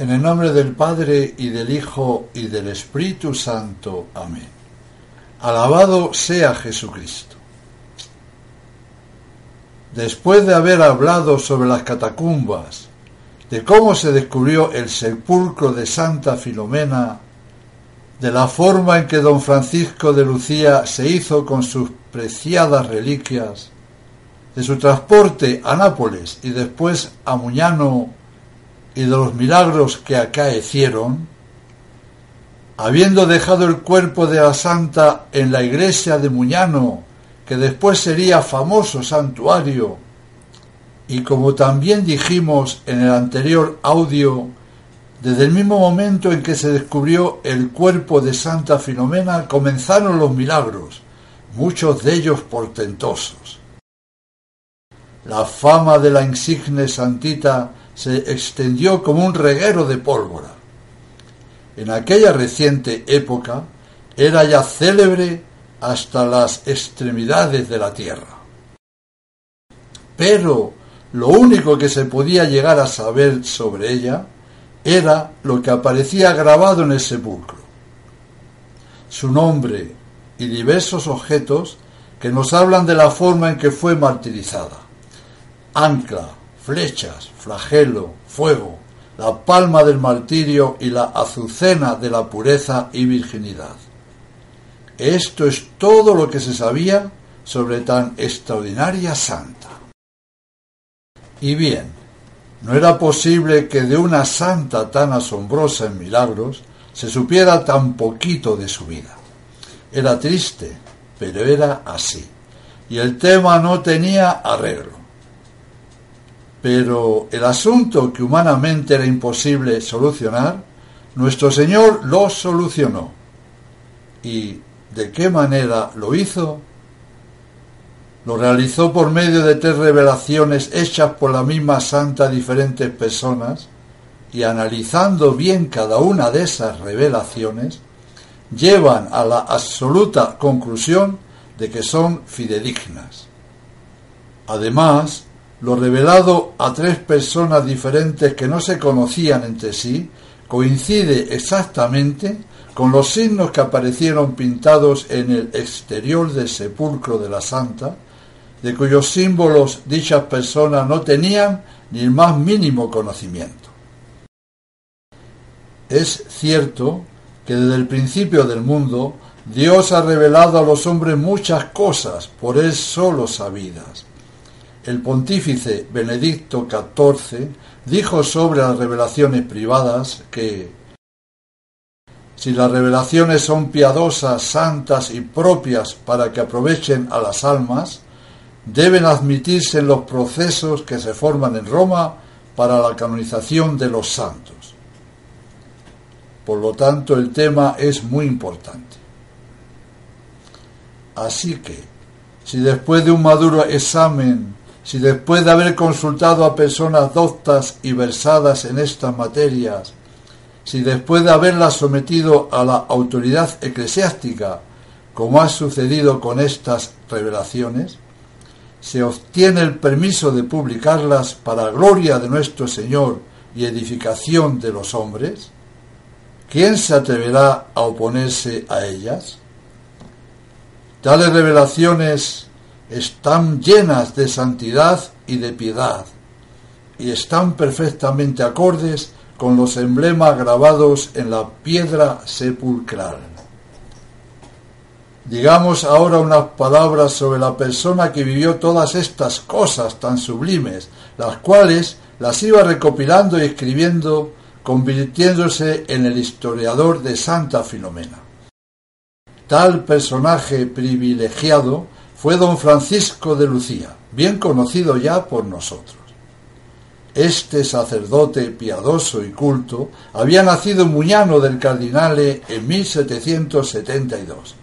En el nombre del Padre, y del Hijo, y del Espíritu Santo. Amén. Alabado sea Jesucristo. Después de haber hablado sobre las catacumbas, de cómo se descubrió el sepulcro de Santa Filomena, de la forma en que don Francisco de Lucía se hizo con sus preciadas reliquias, de su transporte a Nápoles y después a Muñano, y de los milagros que acaecieron, habiendo dejado el cuerpo de la santa en la iglesia de Muñano, que después sería famoso santuario, y como también dijimos en el anterior audio, desde el mismo momento en que se descubrió el cuerpo de Santa Filomena comenzaron los milagros, muchos de ellos portentosos. La fama de la insigne santita se extendió como un reguero de pólvora. En aquella reciente época era ya célebre hasta las extremidades de la tierra. Pero lo único que se podía llegar a saber sobre ella era lo que aparecía grabado en el sepulcro. Su nombre y diversos objetos que nos hablan de la forma en que fue martirizada. Ancla, flechas, flagelo, fuego, la palma del martirio y la azucena de la pureza y virginidad. Esto es todo lo que se sabía sobre tan extraordinaria santa. Y bien, no era posible que de una santa tan asombrosa en milagros se supiera tan poquito de su vida. Era triste, pero era así, y el tema no tenía arreglo. Pero el asunto que humanamente era imposible solucionar, nuestro Señor lo solucionó. ¿Y de qué manera lo hizo? Lo realizó por medio de 3 revelaciones hechas por la misma santa a diferentes personas, y analizando bien cada una de esas revelaciones, llevan a la absoluta conclusión de que son fidedignas. Además, lo revelado a 3 personas diferentes que no se conocían entre sí coincide exactamente con los signos que aparecieron pintados en el exterior del sepulcro de la santa, de cuyos símbolos dichas personas no tenían ni el más mínimo conocimiento. Es cierto que desde el principio del mundo Dios ha revelado a los hombres muchas cosas por Él solo sabidas. El pontífice Benedicto XIV dijo sobre las revelaciones privadas que, si las revelaciones son piadosas, santas y propias para que aprovechen a las almas, deben admitirse en los procesos que se forman en Roma para la canonización de los santos. Por lo tanto, el tema es muy importante. Así que, si después de un maduro examen, si después de haber consultado a personas doctas y versadas en estas materias, si después de haberlas sometido a la autoridad eclesiástica, como ha sucedido con estas revelaciones, se obtiene el permiso de publicarlas para gloria de nuestro Señor y edificación de los hombres, ¿quién se atreverá a oponerse a ellas? Tales revelaciones están llenas de santidad y de piedad, y están perfectamente acordes con los emblemas grabados en la piedra sepulcral. Digamos ahora unas palabras sobre la persona que vivió todas estas cosas tan sublimes, las cuales las iba recopilando y escribiendo, convirtiéndose en el historiador de Santa Filomena. Tal personaje privilegiado fue don Francisco de Lucía, bien conocido ya por nosotros. Este sacerdote piadoso y culto había nacido en Muñano del Cardinale en 1772.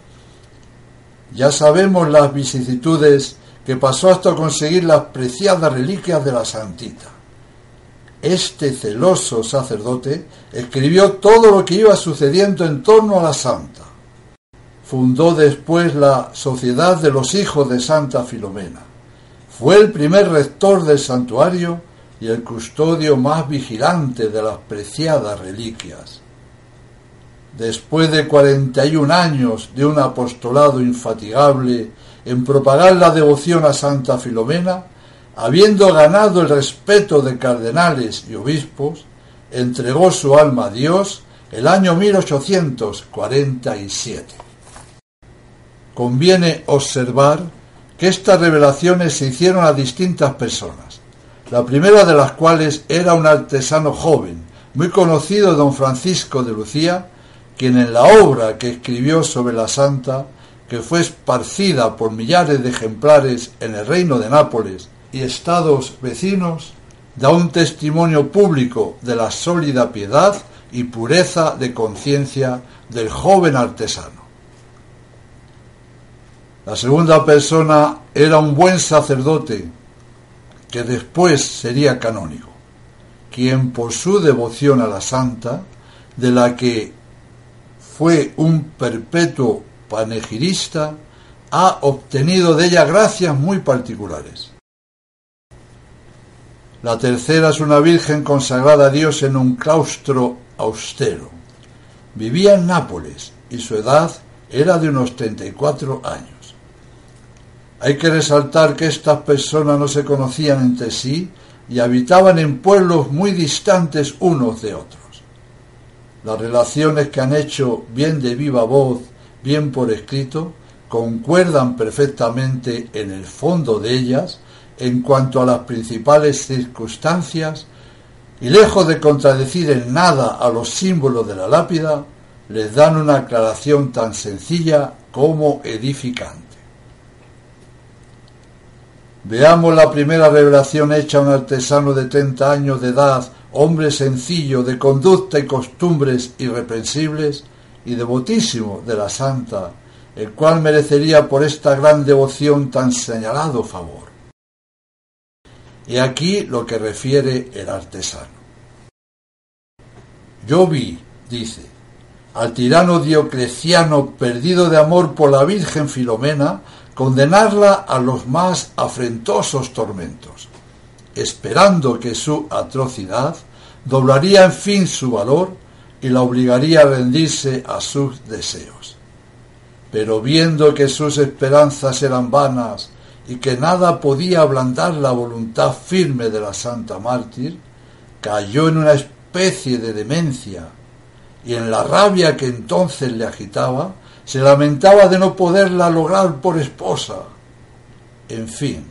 Ya sabemos las vicisitudes que pasó hasta conseguir las preciadas reliquias de la santita. Este celoso sacerdote escribió todo lo que iba sucediendo en torno a la santa. Fundó después la Sociedad de los Hijos de Santa Filomena. Fue el primer rector del santuario y el custodio más vigilante de las preciadas reliquias. Después de 41 años de un apostolado infatigable en propagar la devoción a Santa Filomena, habiendo ganado el respeto de cardenales y obispos, entregó su alma a Dios el año 1847. Conviene observar que estas revelaciones se hicieron a distintas personas, la primera de las cuales era un artesano joven, muy conocido, don Francisco de Lucía, quien en la obra que escribió sobre la santa, que fue esparcida por millares de ejemplares en el reino de Nápoles y estados vecinos, da un testimonio público de la sólida piedad y pureza de conciencia del joven artesano. La segunda persona era un buen sacerdote, que después sería canónigo, quien por su devoción a la santa, de la que fue un perpetuo panegirista, ha obtenido de ella gracias muy particulares. La tercera es una virgen consagrada a Dios en un claustro austero. Vivía en Nápoles y su edad era de unos 34 años. Hay que resaltar que estas personas no se conocían entre sí y habitaban en pueblos muy distantes unos de otros. Las relaciones que han hecho, bien de viva voz, bien por escrito, concuerdan perfectamente en el fondo de ellas en cuanto a las principales circunstancias y, lejos de contradecir en nada a los símbolos de la lápida, les dan una aclaración tan sencilla como edificante. Veamos la primera revelación hecha a un artesano de 30 años de edad, hombre sencillo, de conducta y costumbres irreprensibles y devotísimo de la santa, el cual merecería por esta gran devoción tan señalado favor. Y aquí lo que refiere el artesano. Yo vi, dice, al tirano Diocleciano, perdido de amor por la Virgen Filomena, condenarla a los más afrentosos tormentos, esperando que su atrocidad doblaría en fin su valor y la obligaría a rendirse a sus deseos. Pero viendo que sus esperanzas eran vanas y que nada podía ablandar la voluntad firme de la santa mártir, cayó en una especie de demencia y en la rabia que entonces le agitaba, se lamentaba de no poderla lograr por esposa. En fin,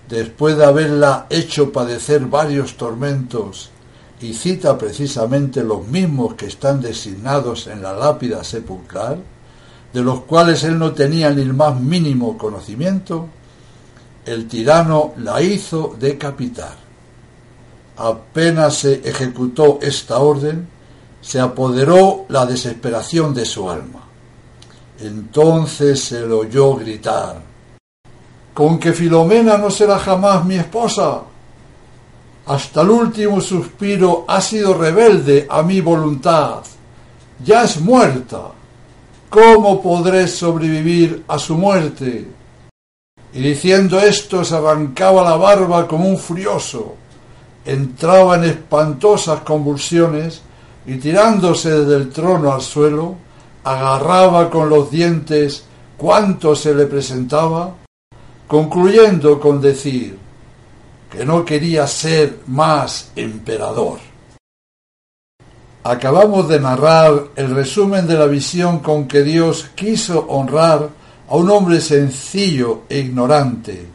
después de haberla hecho padecer varios tormentos, y cita precisamente los mismos que están designados en la lápida sepulcral, de los cuales él no tenía ni el más mínimo conocimiento, el tirano la hizo decapitar. Apenas se ejecutó esta orden, se apoderó la desesperación de su alma. Entonces se le oyó gritar: «¿Con que Filomena no será jamás mi esposa? Hasta el último suspiro ha sido rebelde a mi voluntad. Ya es muerta. ¿Cómo podré sobrevivir a su muerte?». Y diciendo esto se arrancaba la barba como un furioso, entraba en espantosas convulsiones y tirándose del trono al suelo, agarraba con los dientes cuanto se le presentaba, concluyendo con decir que no quería ser más emperador. Acabamos de narrar el resumen de la visión con que Dios quiso honrar a un hombre sencillo e ignorante,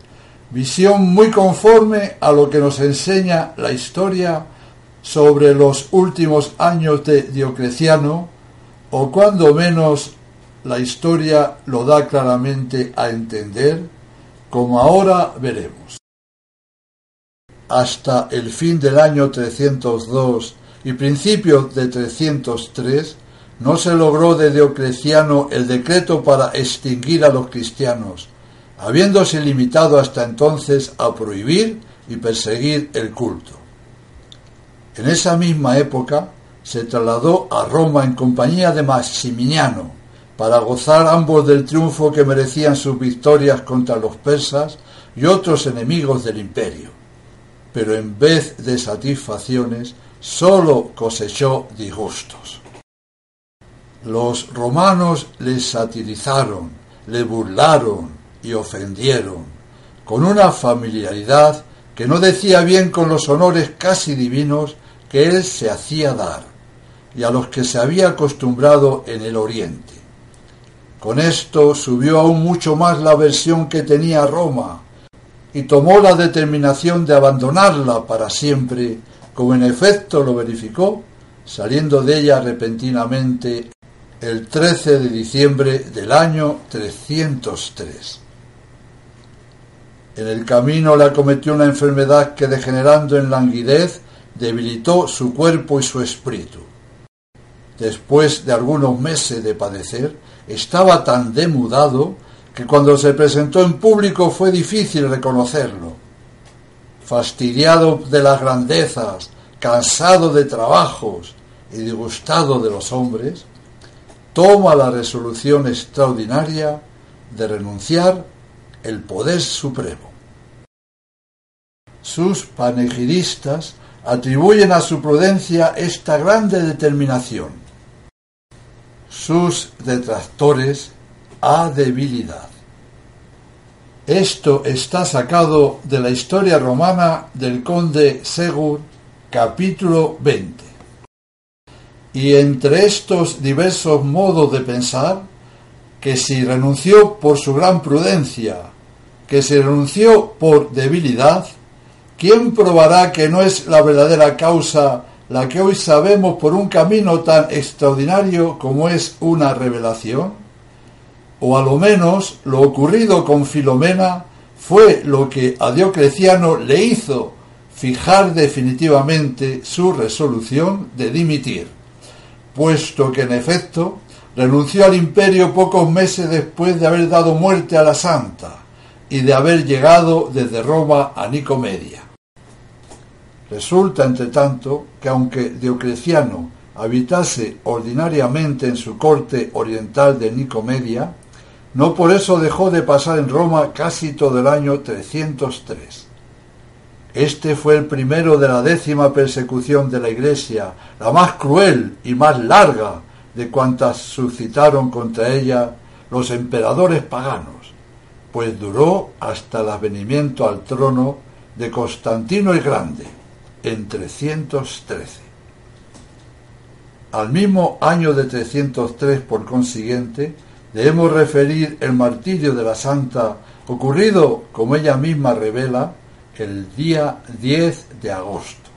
visión muy conforme a lo que nos enseña la historia sobre los últimos años de Diocleciano, o cuando menos la historia lo da claramente a entender, como ahora veremos. Hasta el fin del año 302 y principios de 303, no se logró de Diocleciano el decreto para extinguir a los cristianos, habiéndose limitado hasta entonces a prohibir y perseguir el culto. En esa misma época se trasladó a Roma en compañía de Maximiano, para gozar ambos del triunfo que merecían sus victorias contra los persas y otros enemigos del imperio. pero en vez de satisfacciones, sólo cosechó disgustos. Los romanos le satirizaron, le burlaron y ofendieron, con una familiaridad que no decía bien con los honores casi divinos que él se hacía dar, y a los que se había acostumbrado en el Oriente. Con esto subió aún mucho más la aversión que tenía a Roma, y tomó la determinación de abandonarla para siempre, como en efecto lo verificó, saliendo de ella repentinamente el 13 de diciembre del año 303. En el camino le acometió una enfermedad que, degenerando en languidez, debilitó su cuerpo y su espíritu. Después de algunos meses de padecer, estaba tan demudado que cuando se presentó en público fue difícil reconocerlo. Fastidiado de las grandezas, cansado de trabajos y disgustado de los hombres, toma la resolución extraordinaria de renunciar el poder supremo. Sus panegidistas atribuyen a su prudencia esta grande determinación, sus detractores a debilidad. Esto está sacado de la historia romana del conde Segur, capítulo 20. Y entre estos diversos modos de pensar, que si renunció por su gran prudencia, que si renunció por debilidad, ¿quién probará que no es la verdadera causa la que hoy sabemos por un camino tan extraordinario como es una revelación? O a lo menos lo ocurrido con Filomena fue lo que a Diocleciano le hizo fijar definitivamente su resolución de dimitir, puesto que en efecto renunció al imperio pocos meses después de haber dado muerte a la santa y de haber llegado desde Roma a Nicomedia. Resulta, entre tanto, que aunque Diocleciano habitase ordinariamente en su corte oriental de Nicomedia, no por eso dejó de pasar en Roma casi todo el año 303. Este fue el primero de la 10ª persecución de la Iglesia, la más cruel y más larga de cuantas suscitaron contra ella los emperadores paganos, pues duró hasta el advenimiento al trono de Constantino el Grande, en 313. Al mismo año de 303, por consiguiente, debemos referir el martirio de la santa, ocurrido, como ella misma revela, el día 10 de agosto.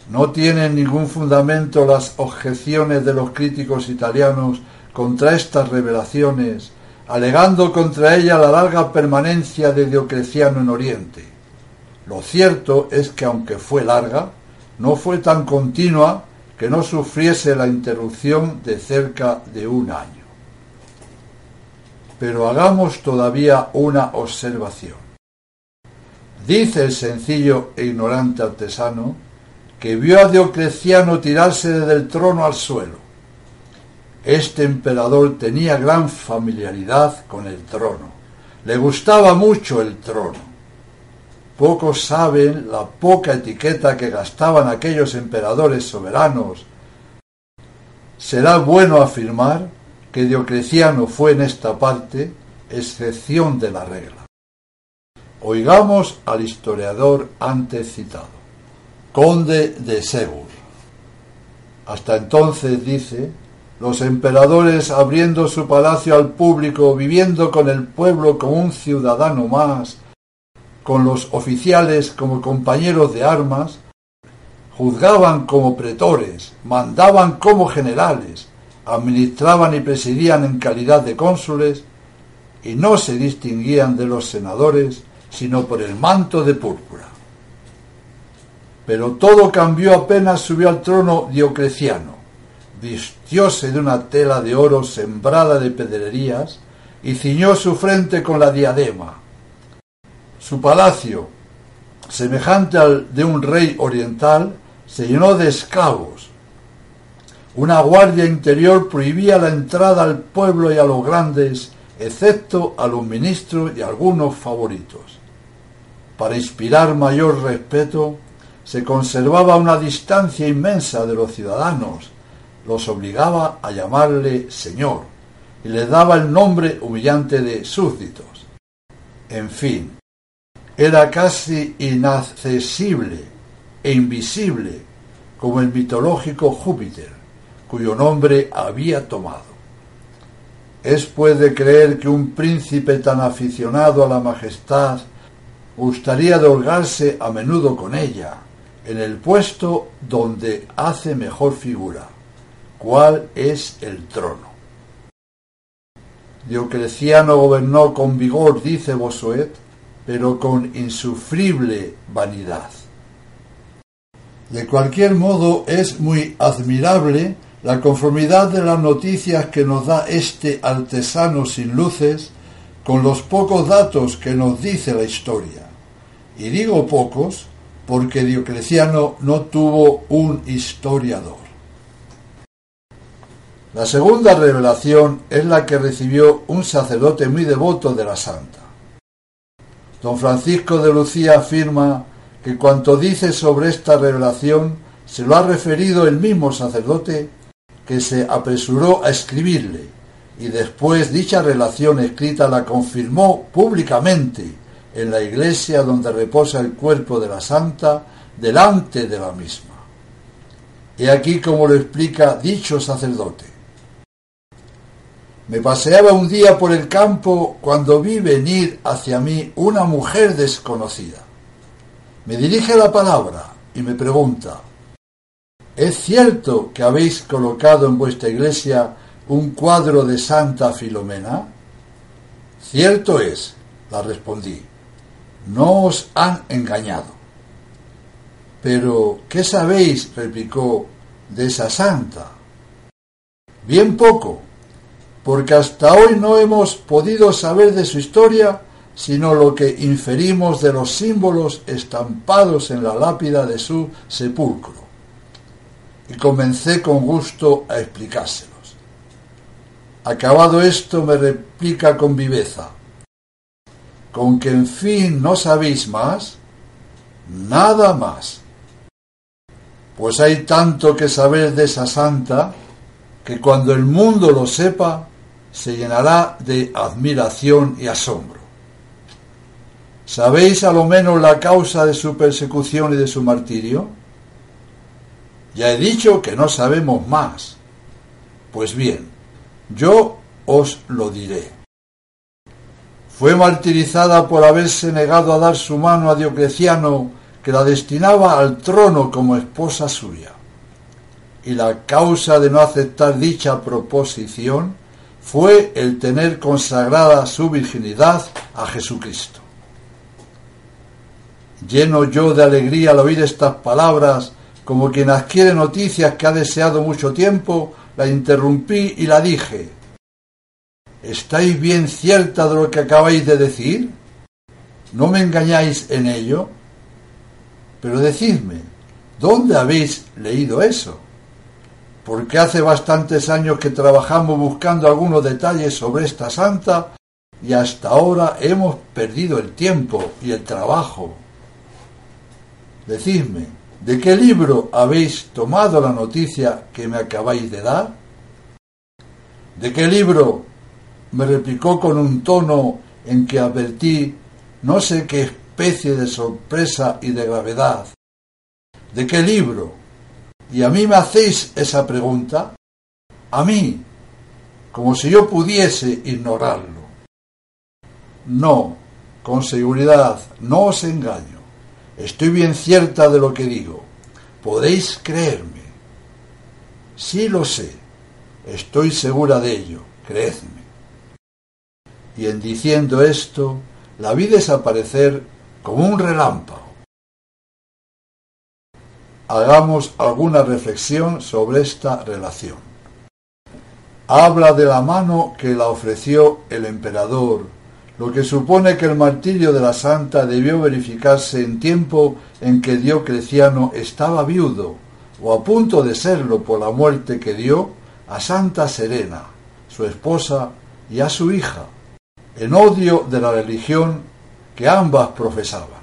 No tienen ningún fundamento las objeciones de los críticos italianos contra estas revelaciones, alegando contra ella la larga permanencia de Diocleciano en Oriente. Lo cierto es que, aunque fue larga, no fue tan continua que no sufriese la interrupción de cerca de un año. Pero hagamos todavía una observación. Dice el sencillo e ignorante artesano que vio a Diocleciano tirarse desde el trono al suelo. Este emperador tenía gran familiaridad con el trono. Le gustaba mucho el trono. Pocos saben la poca etiqueta que gastaban aquellos emperadores soberanos. Será bueno afirmar que Diocleciano fue en esta parte excepción de la regla. Oigamos al historiador antes citado, conde de Segur. Hasta entonces, dice, los emperadores, abriendo su palacio al público, viviendo con el pueblo como un ciudadano más, con los oficiales como compañeros de armas, juzgaban como pretores, mandaban como generales, administraban y presidían en calidad de cónsules, y no se distinguían de los senadores sino por el manto de púrpura. Pero todo cambió apenas subió al trono Diocleciano. Vistióse de una tela de oro sembrada de pedrerías y ciñó su frente con la diadema. Su palacio, semejante al de un rey oriental, se llenó de esclavos. Una guardia interior prohibía la entrada al pueblo y a los grandes, excepto a los ministros y algunos favoritos. para inspirar mayor respeto, se conservaba una distancia inmensa de los ciudadanos, los obligaba a llamarle señor y les daba el nombre humillante de súbditos. En fin, era casi inaccesible e invisible como el mitológico Júpiter, cuyo nombre había tomado. Es pues de creer que un príncipe tan aficionado a la majestad gustaría de holgarse a menudo con ella, en el puesto donde hace mejor figura, cuál es el trono. Diocleciano gobernó con vigor, dice Bossuet, pero con insufrible vanidad. De cualquier modo, es muy admirable la conformidad de las noticias que nos da este artesano sin luces con los pocos datos que nos dice la historia. Y digo pocos porque Diocleciano no tuvo un historiador. La segunda revelación es la que recibió un sacerdote muy devoto de la santa. Don Francisco de Lucía afirma que cuanto dice sobre esta revelación se lo ha referido el mismo sacerdote que se apresuró a escribirle, y después dicha relación escrita la confirmó públicamente en la iglesia donde reposa el cuerpo de la santa, delante de la misma. He aquí cómo lo explica dicho sacerdote. Me paseaba un día por el campo cuando vi venir hacia mí una mujer desconocida. Me dirige la palabra y me pregunta: ¿es cierto que habéis colocado en vuestra iglesia un cuadro de Santa Filomena? Cierto es, la respondí. No os han engañado. Pero, ¿qué sabéis? Replicó, de esa santa. Bien poco, porque hasta hoy no hemos podido saber de su historia, sino lo que inferimos de los símbolos estampados en la lápida de su sepulcro. Y comencé con gusto a explicárselos. Acabado esto, me replica con viveza: ¿con que en fin no sabéis más? Nada más. Pues hay tanto que saber de esa santa, que cuando el mundo lo sepa, se llenará de admiración y asombro. ¿Sabéis a lo menos la causa de su persecución y de su martirio? Ya he dicho que no sabemos más. Pues bien, yo os lo diré. Fue martirizada por haberse negado a dar su mano a Diocleciano, que la destinaba al trono como esposa suya. Y la causa de no aceptar dicha proposición fue el tener consagrada su virginidad a Jesucristo. Lleno yo de alegría al oír estas palabras, como quien adquiere noticias que ha deseado mucho tiempo, la interrumpí y la dije: ¿estáis bien cierta de lo que acabáis de decir? ¿No me engañáis en ello? Pero decidme, ¿dónde habéis leído eso? Porque hace bastantes años que trabajamos buscando algunos detalles sobre esta santa y hasta ahora hemos perdido el tiempo y el trabajo. Decidme, ¿de qué libro habéis tomado la noticia que me acabáis de dar? ¿De qué libro? Me replicó con un tono en que advertí no sé qué especie de sorpresa y de gravedad. ¿De qué libro? ¿Y a mí me hacéis esa pregunta? A mí, como si yo pudiese ignorarlo. No, con seguridad, no os engaño. Estoy bien cierta de lo que digo. Podéis creerme. Sí lo sé. Estoy segura de ello. Creedme. Y en diciendo esto, la vi desaparecer como un relámpago. Hagamos alguna reflexión sobre esta relación. Habla de la mano que la ofreció el emperador, lo que supone que el martirio de la santa debió verificarse en tiempo en que Diocleciano estaba viudo, o a punto de serlo por la muerte que dio a Santa Serena, su esposa, y a su hija, en odio de la religión que ambas profesaban.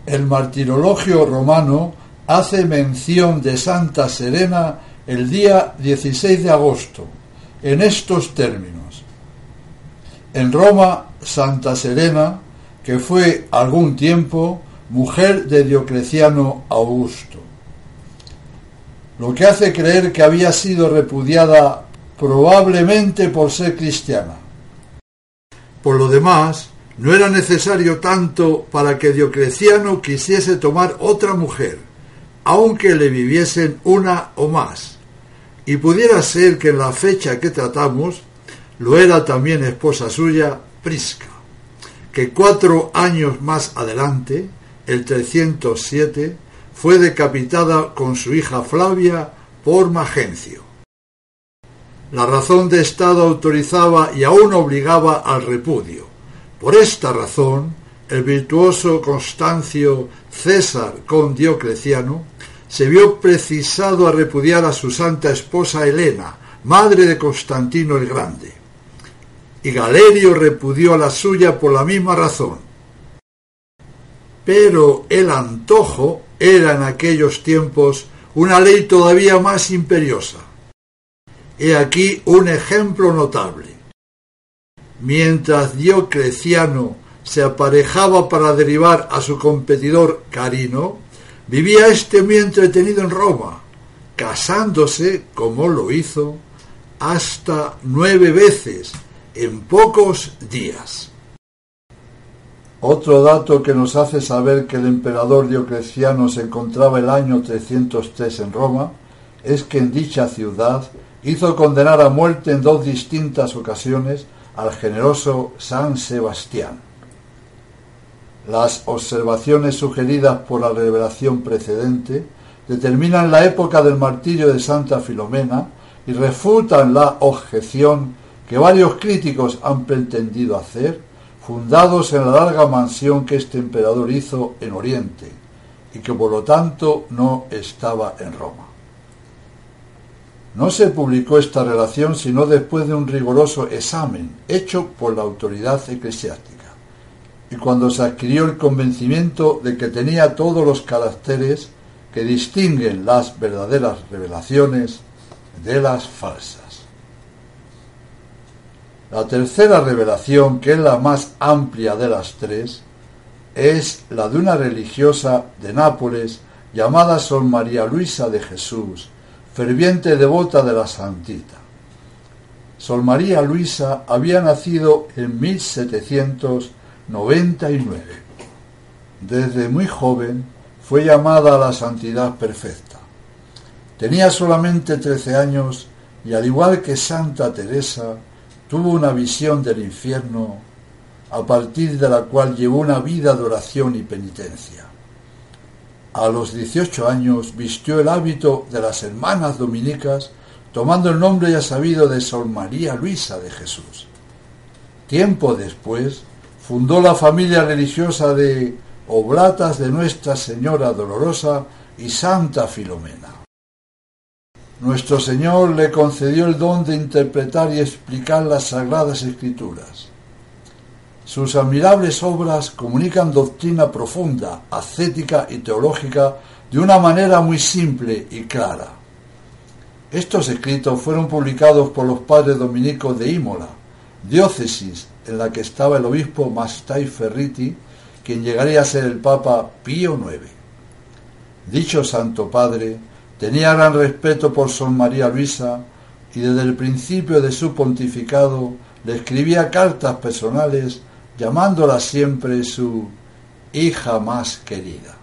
El martirologio romano hace mención de Santa Serena el día 16 de agosto, en estos términos: en Roma, Santa Serena, que fue algún tiempo mujer de Diocleciano Augusto, lo que hace creer que había sido repudiada probablemente por ser cristiana. Por lo demás, no era necesario tanto para que Diocleciano quisiese tomar otra mujer, aunque le viviesen una o más, y pudiera ser que en la fecha que tratamos lo era también esposa suya, Prisca, que 4 años más adelante, el 307, fue decapitada con su hija Flavia por Magencio. La razón de Estado autorizaba y aún obligaba al repudio. Por esta razón, el virtuoso Constancio César con Diocleciano se vio precisado a repudiar a su santa esposa Helena, madre de Constantino el Grande. Y Galerio repudió a la suya por la misma razón. Pero el antojo era en aquellos tiempos una ley todavía más imperiosa. He aquí un ejemplo notable. Mientras Diocleciano se aparejaba para derribar a su competidor Carino, vivía éste muy entretenido en Roma, casándose, como lo hizo, hasta 9 veces en pocos días. Otro dato que nos hace saber que el emperador Diocleciano se encontraba el año 303 en Roma es que en dicha ciudad hizo condenar a muerte en 2 distintas ocasiones al generoso San Sebastián. Las observaciones sugeridas por la revelación precedente determinan la época del martirio de Santa Filomena y refutan la objeción que varios críticos han pretendido hacer, fundados en la larga mansión que este emperador hizo en Oriente, y que por lo tanto no estaba en Roma. No se publicó esta relación sino después de un riguroso examen hecho por la autoridad eclesiástica, y cuando se adquirió el convencimiento de que tenía todos los caracteres que distinguen las verdaderas revelaciones de las falsas. La tercera revelación, que es la más amplia de las 3, es la de una religiosa de Nápoles llamada Sor María Luisa de Jesús, ferviente devota de la Santita. Sor María Luisa había nacido en 1799. Desde muy joven fue llamada a la santidad perfecta. Tenía solamente 13 años y, al igual que Santa Teresa, tuvo una visión del infierno, a partir de la cual llevó una vida de oración y penitencia. A los 18 años vistió el hábito de las hermanas dominicas, tomando el nombre ya sabido de Sor María Luisa de Jesús. Tiempo después fundó la familia religiosa de Oblatas de Nuestra Señora Dolorosa y Santa Filomena. Nuestro Señor le concedió el don de interpretar y explicar las Sagradas Escrituras. Sus admirables obras comunican doctrina profunda, ascética y teológica de una manera muy simple y clara. Estos escritos fueron publicados por los padres dominicos de Imola, diócesis en la que estaba el obispo Mastai Ferriti, quien llegaría a ser el Papa Pío IX. Dicho Santo Padre tenía gran respeto por Sor María Luisa y desde el principio de su pontificado le escribía cartas personales llamándola siempre su hija más querida.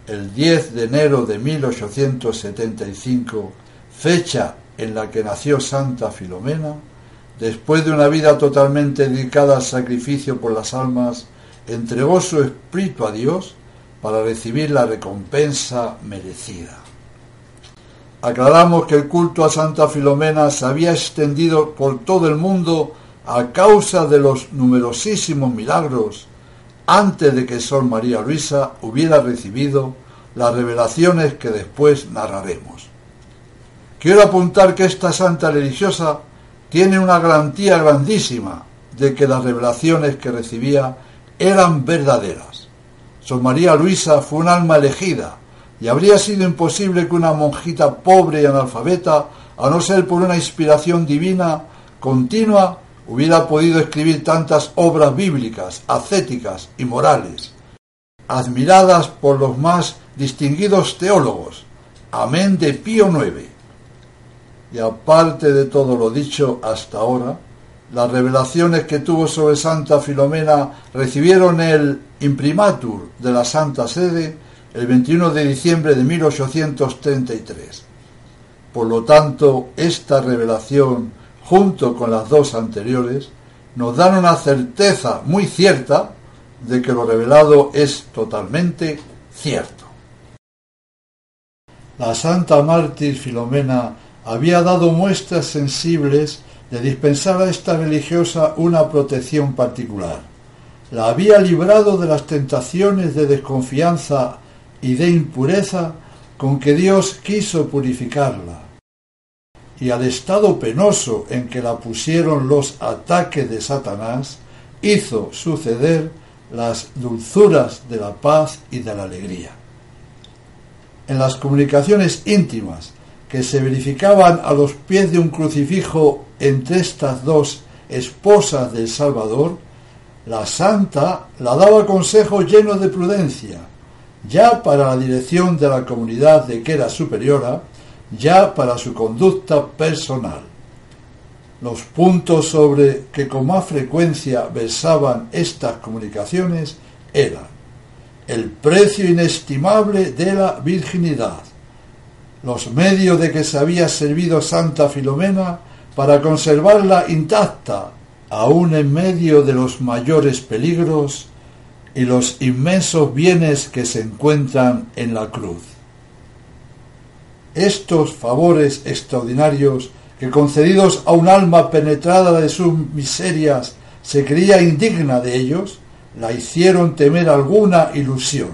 El 10 de enero de 1875, fecha en la que nació Santa Filomena, después de una vida totalmente dedicada al sacrificio por las almas, entregó su espíritu a Dios para recibir la recompensa merecida. Aclaramos que el culto a Santa Filomena se había extendido por todo el mundo a causa de los numerosísimos milagros antes de que Sor María Luisa hubiera recibido las revelaciones que después narraremos. Quiero apuntar que esta santa religiosa tiene una garantía grandísima de que las revelaciones que recibía eran verdaderas, Sor María Luisa fue un alma elegida, y habría sido imposible que una monjita pobre y analfabeta, a no ser por una inspiración divina continua, hubiera podido escribir tantas obras bíblicas, ascéticas y morales, admiradas por los más distinguidos teólogos, amén de Pío IX. Y aparte de todo lo dicho hasta ahora, las revelaciones que tuvo sobre Santa Filomena recibieron el imprimatur de la Santa Sede el 21 de diciembre de 1833. Por lo tanto, esta revelación, junto con las dos anteriores, nos dan una certeza muy cierta de que lo revelado es totalmente cierto. La Santa Mártir Filomena había dado muestras sensibles de dispensar a esta religiosa una protección particular. La había librado de las tentaciones de desconfianza y de impureza con que Dios quiso purificarla, y al estado penoso en que la pusieron los ataques de Satanás, hizo suceder las dulzuras de la paz y de la alegría. En las comunicaciones íntimas que se verificaban a los pies de un crucifijo entre estas dos esposas del Salvador, la santa la daba consejos llenos de prudencia, ya para la dirección de la comunidad de que era superiora, ya para su conducta personal. Los puntos sobre que con más frecuencia versaban estas comunicaciones eran: el precio inestimable de la virginidad, los medios de que se había servido Santa Filomena para conservarla intacta, aun en medio de los mayores peligros, y los inmensos bienes que se encuentran en la cruz. Estos favores extraordinarios que, concedidos a un alma penetrada de sus miserias, se creía indigna de ellos, la hicieron temer alguna ilusión.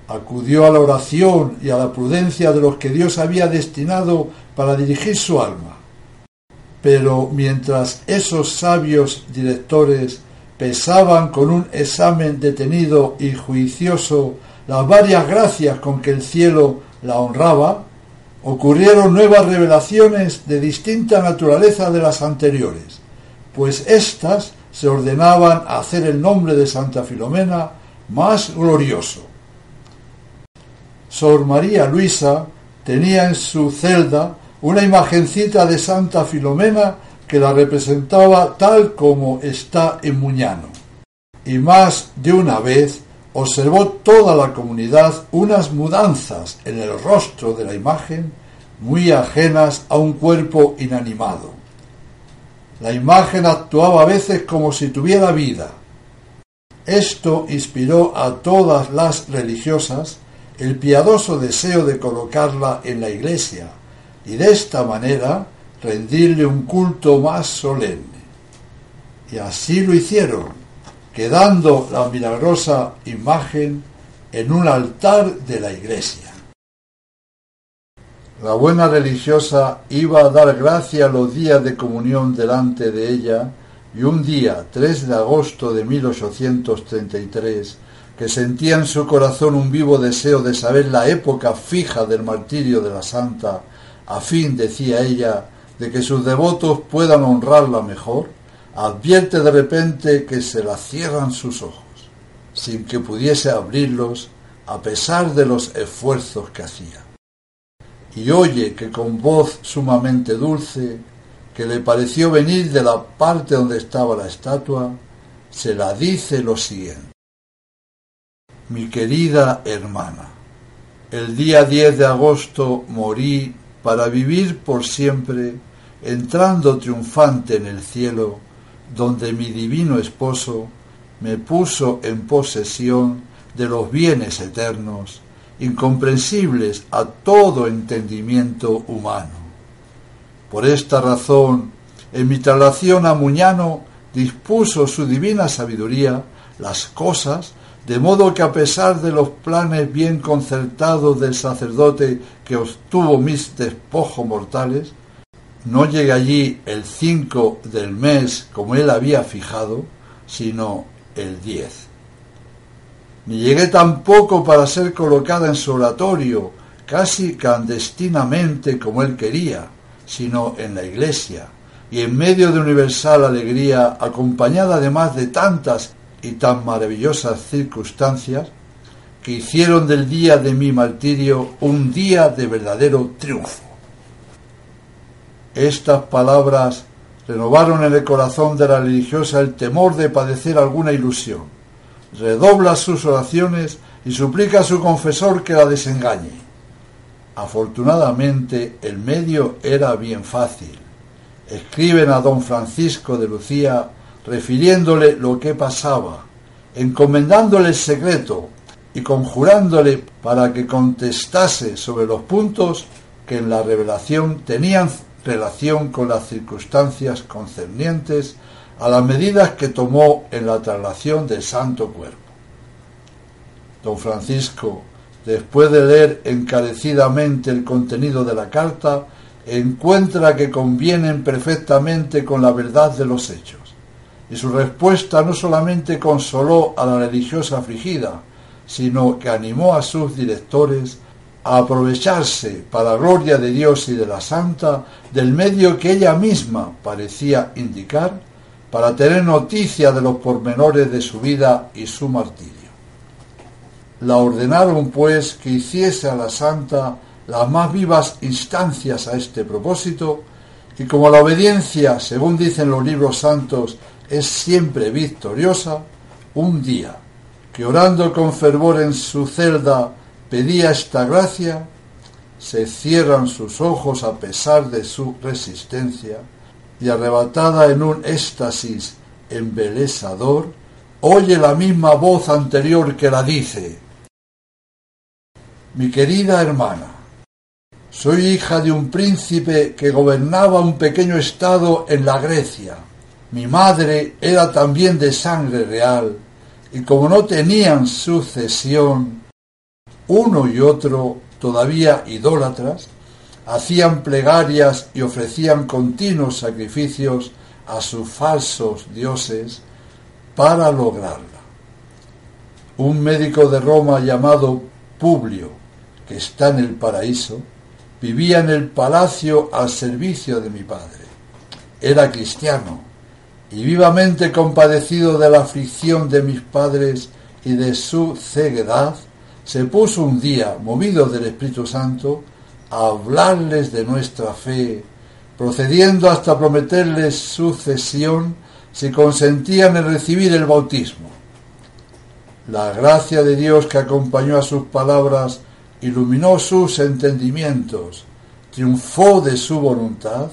Acudió a la oración y a la prudencia de los que Dios había destinado para dirigir su alma. Pero mientras esos sabios directores pesaban con un examen detenido y juicioso las varias gracias con que el cielo la honraba, ocurrieron nuevas revelaciones de distinta naturaleza de las anteriores, pues éstas se ordenaban a hacer el nombre de Santa Filomena más glorioso. Sor María Luisa tenía en su celda una imagencita de Santa Filomena que la representaba tal como está en Muñano, y más de una vez observó toda la comunidad unas mudanzas en el rostro de la imagen muy ajenas a un cuerpo inanimado. La imagen actuaba a veces como si tuviera vida. Esto inspiró a todas las religiosas el piadoso deseo de colocarla en la iglesia y de esta manera rendirle un culto más solemne. Y así lo hicieron, quedando la milagrosa imagen en un altar de la iglesia. La buena religiosa iba a dar gracia a los días de comunión delante de ella, y un día, 3 de agosto de 1833, que sentía en su corazón un vivo deseo de saber la época fija del martirio de la santa, a fin, decía ella, de que sus devotos puedan honrarla mejor, advierte de repente que se la cierran sus ojos, sin que pudiese abrirlos a pesar de los esfuerzos que hacía. Y oye que con voz sumamente dulce, que le pareció venir de la parte donde estaba la estatua, se la dice lo siguiente: mi querida hermana, el día 10 de agosto morí para vivir por siempre, entrando triunfante en el cielo, donde mi divino esposo me puso en posesión de los bienes eternos, incomprensibles a todo entendimiento humano. Por esta razón, en mi traslación a Muñano, dispuso su divina sabiduría las cosas, de modo que a pesar de los planes bien concertados del sacerdote que obtuvo mis despojos mortales, no llegué allí el 5 del mes como él había fijado, sino el 10. ni llegué tampoco para ser colocada en su oratorio, casi clandestinamente como él quería, sino en la iglesia, y en medio de universal alegría, acompañada además de tantas y tan maravillosas circunstancias, que hicieron del día de mi martirio un día de verdadero triunfo. Estas palabras renovaron en el corazón de la religiosa el temor de padecer alguna ilusión. Redobla sus oraciones y suplica a su confesor que la desengañe. Afortunadamente el medio era bien fácil. Escriben a don Francisco de Lucía refiriéndole lo que pasaba, encomendándole el secreto y conjurándole para que contestase sobre los puntos que en la revelación tenían relación con las circunstancias concernientes a las medidas que tomó en la traslación del Santo Cuerpo. Don Francisco, después de leer encarecidamente el contenido de la carta, encuentra que convienen perfectamente con la verdad de los hechos, y su respuesta no solamente consoló a la religiosa afligida, sino que animó a sus directores a aprovecharse, para gloria de Dios y de la Santa, del medio que ella misma parecía indicar para tener noticia de los pormenores de su vida y su martirio. La ordenaron, pues, que hiciese a la Santa las más vivas instancias a este propósito, y como la obediencia, según dicen los libros santos, es siempre victoriosa, un día, que orando con fervor en su celda pedía esta gracia, se cierran sus ojos a pesar de su resistencia, y arrebatada en un éxtasis embelesador, oye la misma voz anterior que la dice: mi querida hermana, soy hija de un príncipe que gobernaba un pequeño estado en la Grecia. Mi madre era también de sangre real, y como no tenían sucesión, uno y otro, todavía idólatras, hacían plegarias y ofrecían continuos sacrificios a sus falsos dioses para lograrla. Un médico de Roma llamado Publio, que está en el paraíso, vivía en el palacio al servicio de mi padre. Era cristiano, y vivamente compadecido de la aflicción de mis padres y de su ceguedad, se puso un día, movido del Espíritu Santo, a hablarles de nuestra fe, procediendo hasta prometerles sucesión si consentían en recibir el bautismo. La gracia de Dios que acompañó a sus palabras iluminó sus entendimientos, triunfó de su voluntad,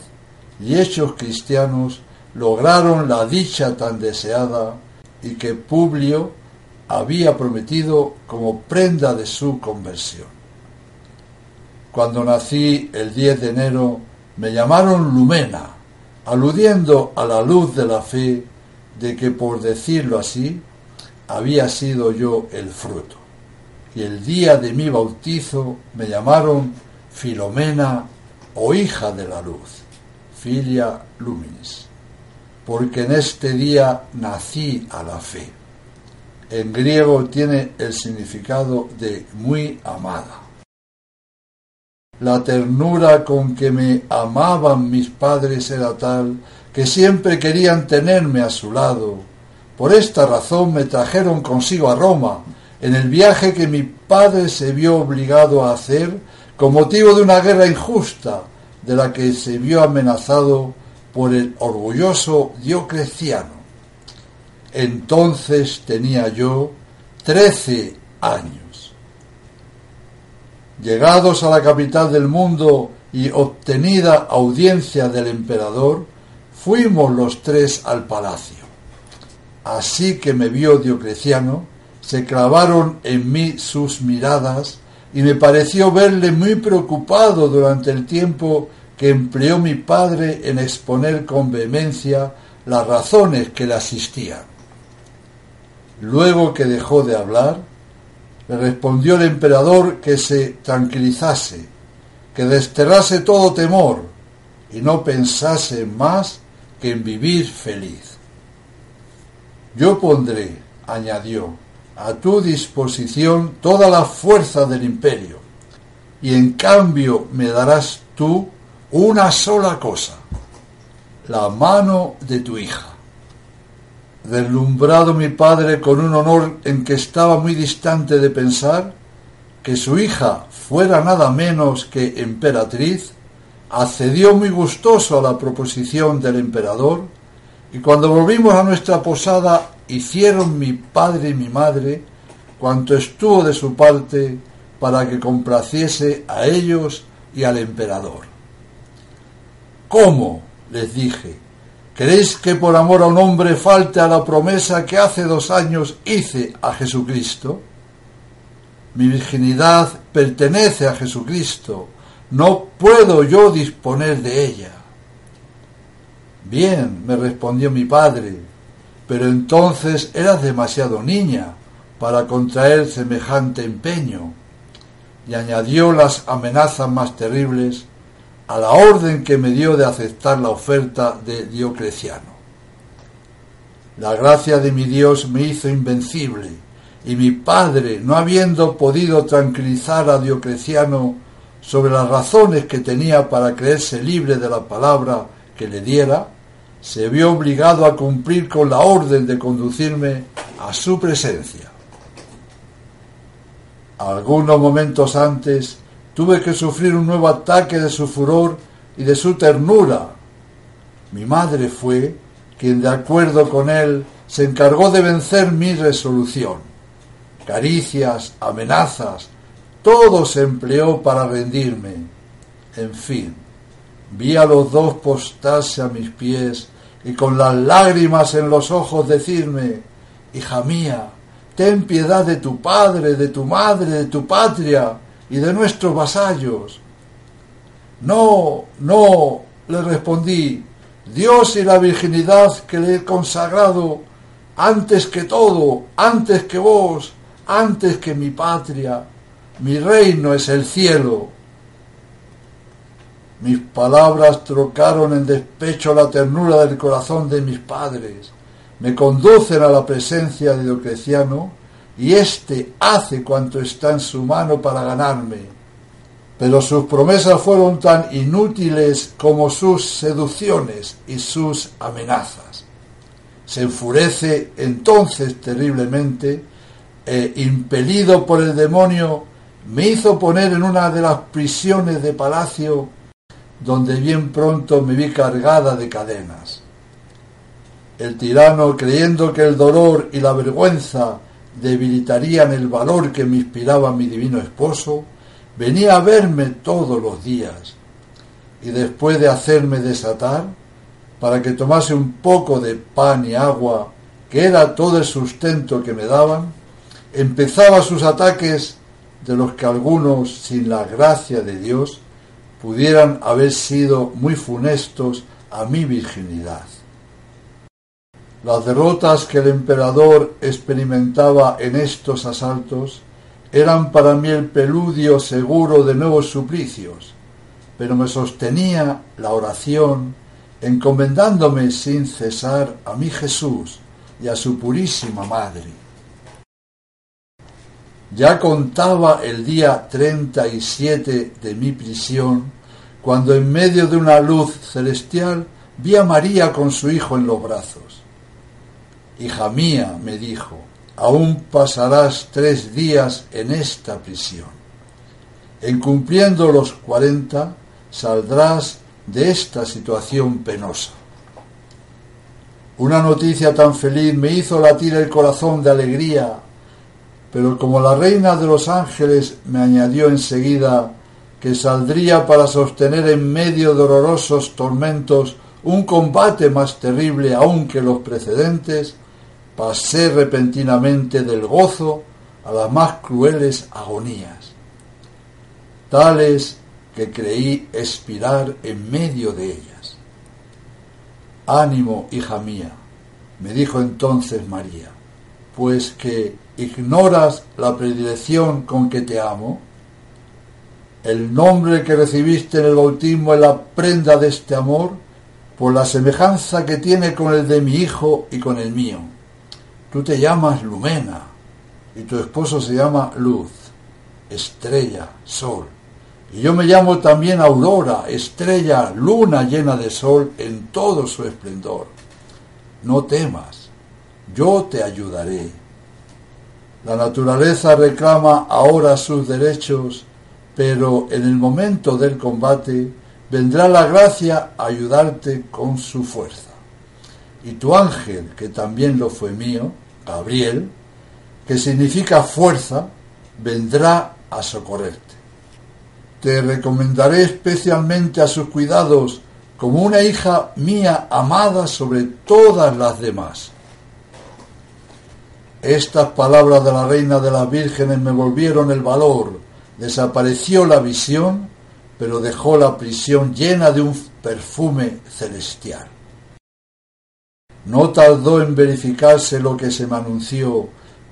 y hechos cristianos lograron la dicha tan deseada y que Publio había prometido como prenda de su conversión. Cuando nací el 10 de enero me llamaron Lumena, aludiendo a la luz de la fe de que, por decirlo así, había sido yo el fruto. Y el día de mi bautizo me llamaron Filomena o hija de la luz, Filia Luminis, porque en este día nací a la fe. En griego tiene el significado de muy amada. La ternura con que me amaban mis padres era tal que siempre querían tenerme a su lado. Por esta razón me trajeron consigo a Roma, en el viaje que mi padre se vio obligado a hacer con motivo de una guerra injusta, de la que se vio amenazado por el orgulloso Diocleciano. Entonces tenía yo 13 años. Llegados a la capital del mundo y obtenida audiencia del emperador, fuimos los tres al palacio. Así que me vio Diocleciano, se clavaron en mí sus miradas y me pareció verle muy preocupado durante el tiempo que empleó mi padre en exponer con vehemencia las razones que le asistían. Luego que dejó de hablar, le respondió el emperador que se tranquilizase, que desterrase todo temor y no pensase más que en vivir feliz. Yo pondré, añadió, a tu disposición toda la fuerza del imperio, y en cambio me darás tú una sola cosa, la mano de tu hija. Deslumbrado mi padre con un honor en que estaba muy distante de pensar, que su hija fuera nada menos que emperatriz, accedió muy gustoso a la proposición del emperador, y cuando volvimos a nuestra posada hicieron mi padre y mi madre cuanto estuvo de su parte para que complaciese a ellos y al emperador. ¿Cómo?, les dije, ¿queréis que por amor a un hombre falte a la promesa que hace 2 años hice a Jesucristo? Mi virginidad pertenece a Jesucristo, no puedo yo disponer de ella. Bien, me respondió mi padre, pero entonces eras demasiado niña para contraer semejante empeño, y añadió las amenazas más terribles a la orden que me dio de aceptar la oferta de Diocleciano. La gracia de mi Dios me hizo invencible, y mi padre, no habiendo podido tranquilizar a Diocleciano sobre las razones que tenía para creerse libre de la palabra que le diera, se vio obligado a cumplir con la orden de conducirme a su presencia. Algunos momentos antes tuve que sufrir un nuevo ataque de su furor y de su ternura. Mi madre fue quien, de acuerdo con él, se encargó de vencer mi resolución. Caricias, amenazas, todo se empleó para rendirme. En fin, vi a los dos postrarse a mis pies y con las lágrimas en los ojos decirme: hija mía, ten piedad de tu padre, de tu madre, de tu patria y de nuestros vasallos. No, no, le respondí, Dios y la virginidad que le he consagrado, antes que todo, antes que vos, antes que mi patria, mi reino es el cielo. Mis palabras trocaron en despecho la ternura del corazón de mis padres. Me conducen a la presencia de Diocleciano y éste hace cuanto está en su mano para ganarme. Pero sus promesas fueron tan inútiles como sus seducciones y sus amenazas. Se enfurece entonces terriblemente e, impelido por el demonio, me hizo poner en una de las prisiones de palacio, donde bien pronto me vi cargada de cadenas. El tirano, creyendo que el dolor y la vergüenza debilitarían el valor que me inspiraba mi divino esposo, venía a verme todos los días, y después de hacerme desatar, para que tomase un poco de pan y agua, que era todo el sustento que me daban, empezaba sus ataques, de los que algunos, sin la gracia de Dios, pudieran haber sido muy funestos a mi virginidad. Las derrotas que el emperador experimentaba en estos asaltos eran para mí el preludio seguro de nuevos suplicios, pero me sostenía la oración, encomendándome sin cesar a mi Jesús y a su purísima Madre. Ya contaba el día 37 de mi prisión, cuando en medio de una luz celestial vi a María con su hijo en los brazos. Hija mía, me dijo, aún pasarás 3 días en esta prisión. En cumpliendo los 40, saldrás de esta situación penosa. Una noticia tan feliz me hizo latir el corazón de alegría, pero como la reina de los ángeles me añadió enseguida que saldría para sostener en medio de dolorosos tormentos un combate más terrible aún que los precedentes, pasé repentinamente del gozo a las más crueles agonías, tales que creí expirar en medio de ellas. Ánimo, hija mía, me dijo entonces María, pues que ignoras la predilección con que te amo. El nombre que recibiste en el bautismo es la prenda de este amor, por la semejanza que tiene con el de mi hijo y con el mío. Tú te llamas Lumena, y tu esposo se llama luz, estrella, sol. Y yo me llamo también aurora, estrella, luna llena de sol en todo su esplendor. No temas, yo te ayudaré. La naturaleza reclama ahora sus derechos, pero en el momento del combate vendrá la gracia a ayudarte con su fuerza. Y tu ángel, que también lo fue mío, Gabriel, que significa fuerza, vendrá a socorrerte. Te recomendaré especialmente a sus cuidados como una hija mía amada sobre todas las demás. Estas palabras de la reina de las vírgenes me volvieron el valor. Desapareció la visión, pero dejó la prisión llena de un perfume celestial. No tardó en verificarse lo que se me anunció,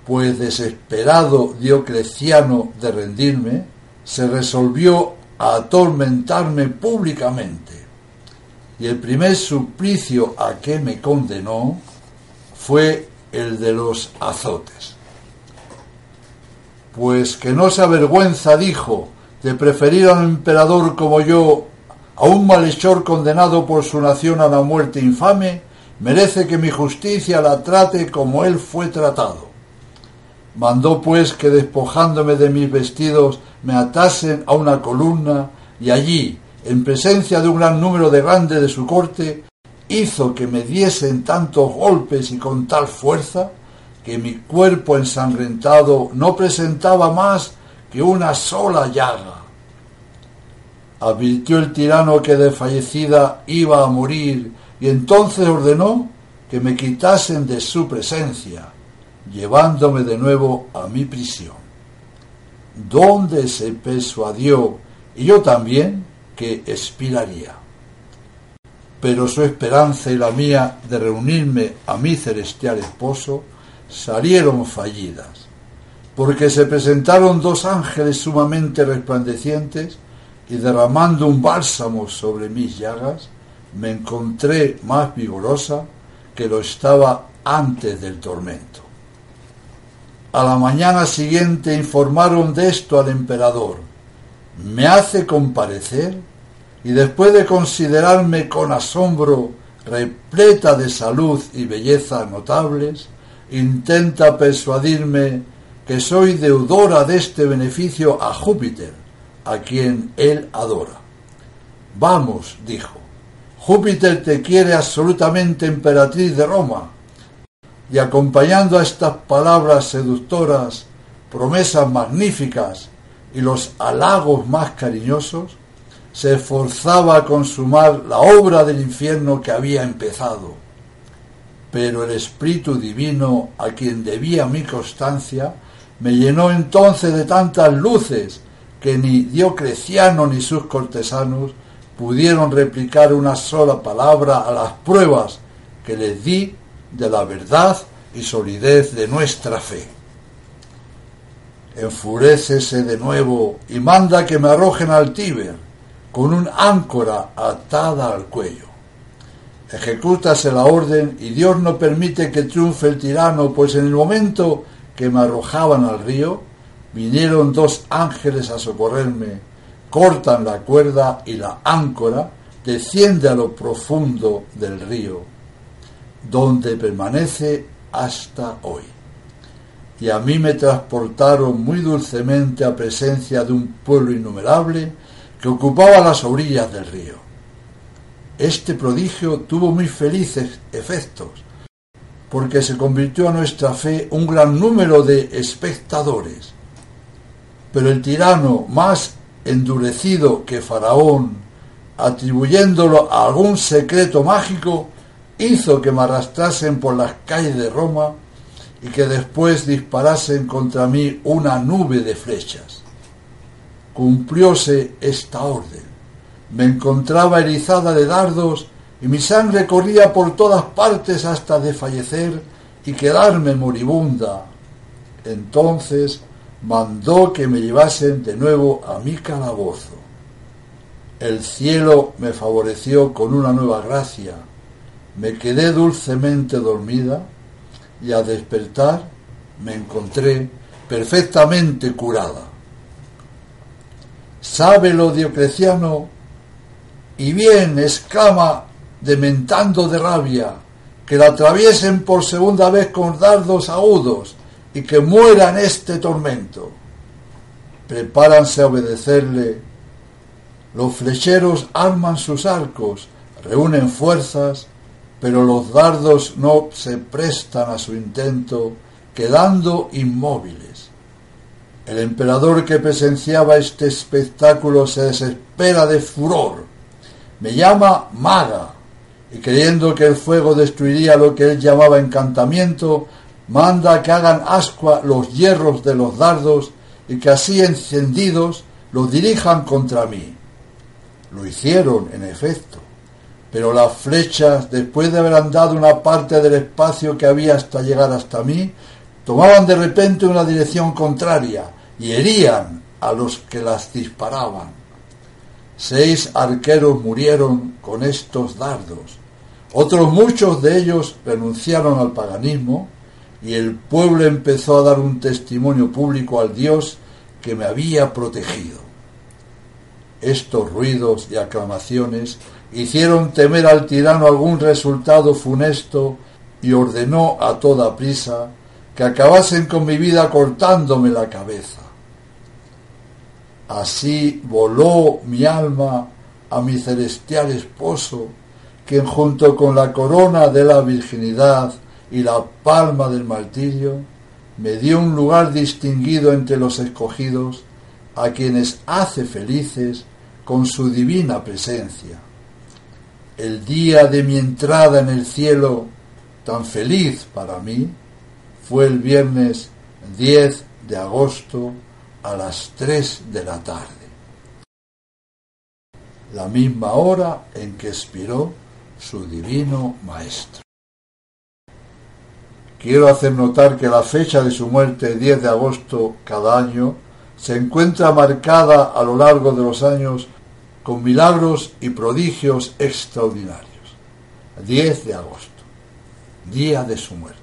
pues desesperado Diocleciano de rendirme, se resolvió a atormentarme públicamente. Y el primer suplicio a que me condenó fue el de los azotes. Pues que no se avergüenza, dijo, de preferir a un emperador como yo a un malhechor condenado por su nación a la muerte infame, merece que mi justicia la trate como él fue tratado. Mandó pues que despojándome de mis vestidos me atasen a una columna y allí, en presencia de un gran número de grandes de su corte, hizo que me diesen tantos golpes y con tal fuerza que mi cuerpo ensangrentado no presentaba más que una sola llaga. Advirtió el tirano que desfallecida iba a morir y entonces ordenó que me quitasen de su presencia, llevándome de nuevo a mi prisión, donde se persuadió, y yo también, que expiraría. Pero su esperanza y la mía de reunirme a mi celestial esposo salieron fallidas, porque se presentaron dos ángeles sumamente resplandecientes y derramando un bálsamo sobre mis llagas, me encontré más vigorosa que lo estaba antes del tormento. A la mañana siguiente informaron de esto al emperador. Me hace comparecer y después de considerarme con asombro repleta de salud y belleza notables, intenta persuadirme que soy deudora de este beneficio a Júpiter, a quien él adora. Vamos, dijo, Júpiter te quiere absolutamente emperatriz de Roma. Y acompañando a estas palabras seductoras, promesas magníficas y los halagos más cariñosos, se esforzaba a consumar la obra del infierno que había empezado. Pero el Espíritu Divino, a quien debía mi constancia, me llenó entonces de tantas luces que ni Diocleciano ni sus cortesanos pudieron replicar una sola palabra a las pruebas que les di de la verdad y solidez de nuestra fe. Enfurécese de nuevo y manda que me arrojen al Tíber con un áncora atada al cuello. Ejecútase la orden y Dios no permite que triunfe el tirano, pues en el momento que me arrojaban al río, vinieron dos ángeles a socorrerme, cortan la cuerda y la áncora desciende a lo profundo del río, donde permanece hasta hoy. Y a mí me transportaron muy dulcemente a presencia de un pueblo innumerable que ocupaba las orillas del río. Este prodigio tuvo muy felices efectos, porque se convirtió a nuestra fe un gran número de espectadores. Pero el tirano, más endurecido que Faraón, atribuyéndolo a algún secreto mágico, hizo que me arrastrasen por las calles de Roma y que después disparasen contra mí una nube de flechas. Cumplióse esta orden. Me encontraba erizada de dardos y mi sangre corría por todas partes hasta desfallecer y quedarme moribunda. Entonces mandó que me llevasen de nuevo a mi calabozo. El cielo me favoreció con una nueva gracia. Me quedé dulcemente dormida y al despertar me encontré perfectamente curada. Sábelo Diocleciano, y bien, exclama, dementando de rabia, que la atraviesen por segunda vez con dardos agudos y que muera en este tormento. Prepáranse a obedecerle. Los flecheros arman sus arcos, reúnen fuerzas, pero los dardos no se prestan a su intento, quedando inmóviles. El emperador que presenciaba este espectáculo se desespera de furor. Me llama maga, y creyendo que el fuego destruiría lo que él llamaba encantamiento, manda que hagan ascua los hierros de los dardos y que así encendidos los dirijan contra mí. Lo hicieron, en efecto, pero las flechas, después de haber andado una parte del espacio que había hasta llegar hasta mí, tomaban de repente una dirección contraria y herían a los que las disparaban. 6 arqueros murieron con estos dardos. Otros muchos de ellos renunciaron al paganismo y el pueblo empezó a dar un testimonio público al Dios que me había protegido. Estos ruidos y aclamaciones hicieron temer al tirano algún resultado funesto y ordenó a toda prisa que acabasen con mi vida cortándome la cabeza. Así voló mi alma a mi celestial esposo, quien junto con la corona de la virginidad y la palma del martirio me dio un lugar distinguido entre los escogidos, a quienes hace felices con su divina presencia. El día de mi entrada en el cielo, tan feliz para mí, fue el viernes 10 de agosto a las 3 de la tarde, la misma hora en que expiró su divino maestro. Quiero hacer notar que la fecha de su muerte, 10 de agosto cada año, se encuentra marcada a lo largo de los años con milagros y prodigios extraordinarios. 10 de agosto, día de su muerte.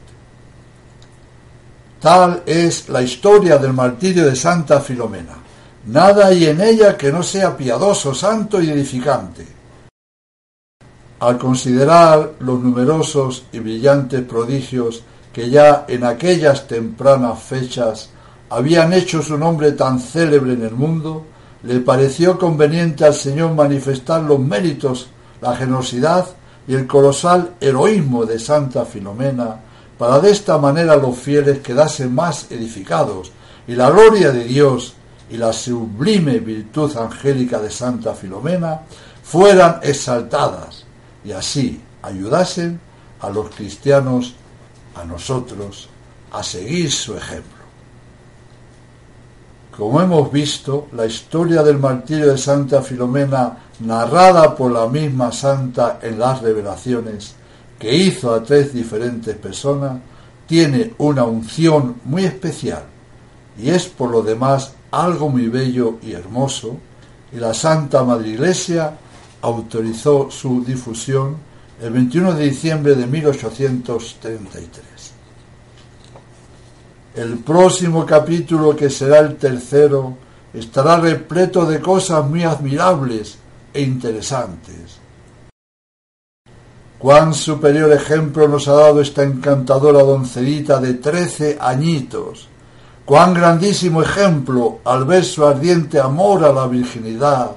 Tal es la historia del martirio de Santa Filomena. Nada hay en ella que no sea piadoso, santo y edificante. Al considerar los numerosos y brillantes prodigios que ya en aquellas tempranas fechas habían hecho su nombre tan célebre en el mundo, le pareció conveniente al Señor manifestar los méritos, la generosidad y el colosal heroísmo de Santa Filomena, para de esta manera los fieles quedasen más edificados y la gloria de Dios y la sublime virtud angélica de Santa Filomena fueran exaltadas y así ayudasen a los cristianos, a nosotros, a seguir su ejemplo. Como hemos visto, la historia del martirio de Santa Filomena, narrada por la misma santa en las revelaciones que hizo a 3 diferentes personas, tiene una unción muy especial y es por lo demás algo muy bello y hermoso, y la Santa Madre Iglesia autorizó su difusión el 21 de diciembre de 1833. El próximo capítulo, que será el tercero, estará repleto de cosas muy admirables e interesantes. Cuán superior ejemplo nos ha dado esta encantadora doncelita de 13 añitos. Cuán grandísimo ejemplo al ver su ardiente amor a la virginidad.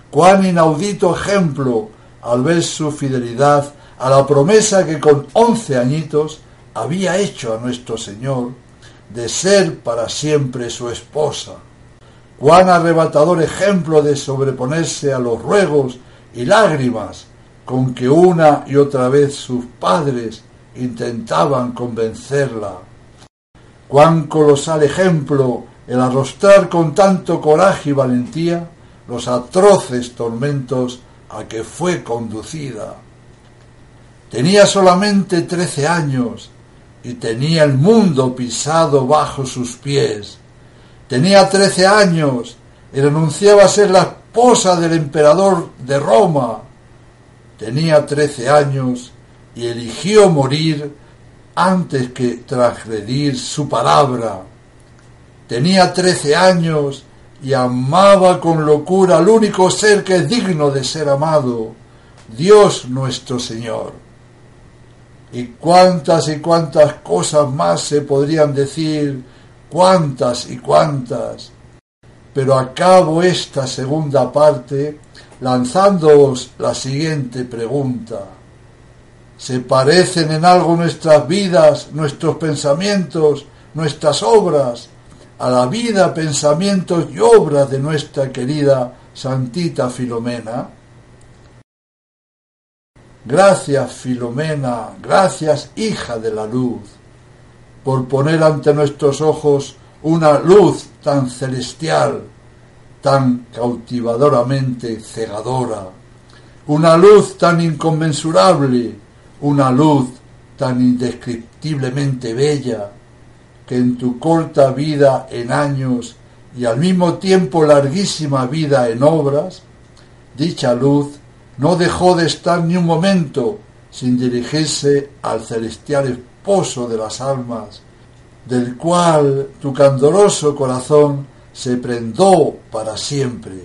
Cuán inaudito ejemplo al ver su fidelidad a la promesa que con 11 añitos había hecho a nuestro Señor de ser para siempre su esposa. Cuán arrebatador ejemplo de sobreponerse a los ruegos y lágrimas con que una y otra vez sus padres intentaban convencerla. Cuán colosal ejemplo el arrostrar con tanto coraje y valentía los atroces tormentos a que fue conducida. Tenía solamente 13 años y tenía el mundo pisado bajo sus pies. Tenía 13 años y renunciaba a ser la esposa del emperador de Roma. Tenía 13 años y eligió morir antes que transgredir su palabra. tenía 13 años y amaba con locura al único ser que es digno de ser amado, Dios nuestro Señor. Y cuántas cosas más se podrían decir, cuántas y cuántas. Pero acabo esta segunda parte lanzándoos la siguiente pregunta. ¿Se parecen en algo nuestras vidas, nuestros pensamientos, nuestras obras, a la vida, pensamientos y obras de nuestra querida Santita Filomena? Gracias, Filomena, gracias, hija de la luz, por poner ante nuestros ojos una luz tan celestial, tan cautivadoramente cegadora, una luz tan inconmensurable, una luz tan indescriptiblemente bella, que en tu corta vida en años y al mismo tiempo larguísima vida en obras, dicha luz no dejó de estar ni un momento sin dirigirse al celestial esposo de las almas, del cual tu candoroso corazón se prendó para siempre,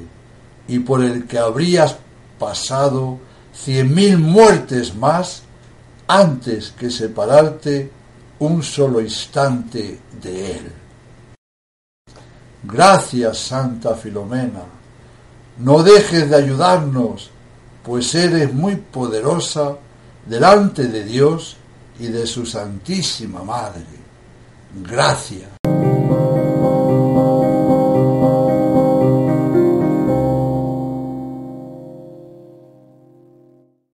y por el que habrías pasado 100.000 muertes más antes que separarte un solo instante de él. Gracias, Santa Filomena, no dejes de ayudarnos, pues eres muy poderosa delante de Dios y de su Santísima Madre. Gracias.